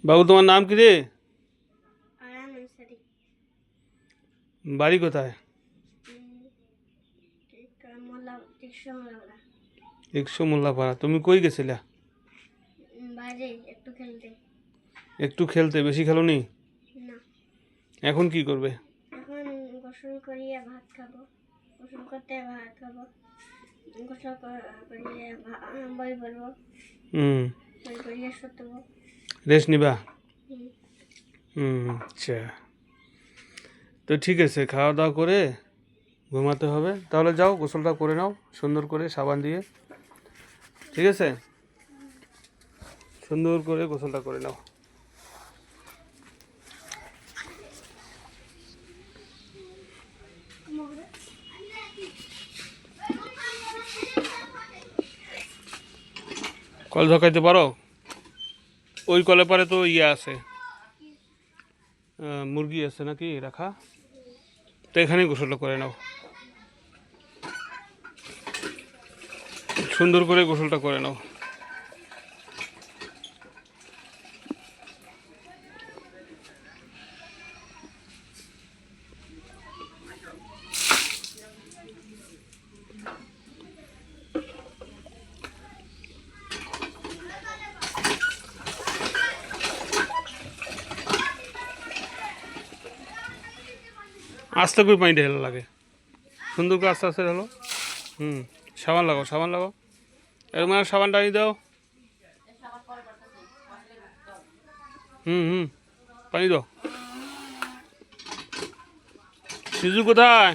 বাবু তোমার নাম কি রে? আয়ান আনসারি। বাড়ি কোথায়? মোল্লাপাড়া। মোল্লাপাড়া। তুমি কই গেছিলা? বাইরে একটু খেলতে। একটু খেলতে? বেশি খেলোনি? না, এখন কি করবে? এখন গোসল করিয়ে ভাত খাবো। গোসল করতে ভাত খাবো। গোসল করিয়ে বই পড়বো। হুম। বই পড়িয়ে শুতবো। রেস্ট নিবা? হুম। আচ্ছা, তো ঠিক আছে, খাওয়া দাওয়া করে ঘুমাতে হবে। তাহলে যাও, গোসলটা করে নাও সুন্দর করে সাবান দিয়ে। ঠিক আছে, সুন্দর করে গোসলটা করে নাও। কল ঝকাইতে পারো? ওই কলে পারে তো ইয়ে আছে, মুরগি আছে নাকি রাখা, তো এখানেই গোসলটা করে নাও। সুন্দর করে গোসলটা করে নাও। আস্তে করে পানিটা ঢেলা লাগে, সুন্দর করে আস্তে আস্তে ঢালো। সাবান লাগাও, সাবান লাগাও। এরকম সাবানটা আনি দাও। পানি দাও। সিজু কোথায়?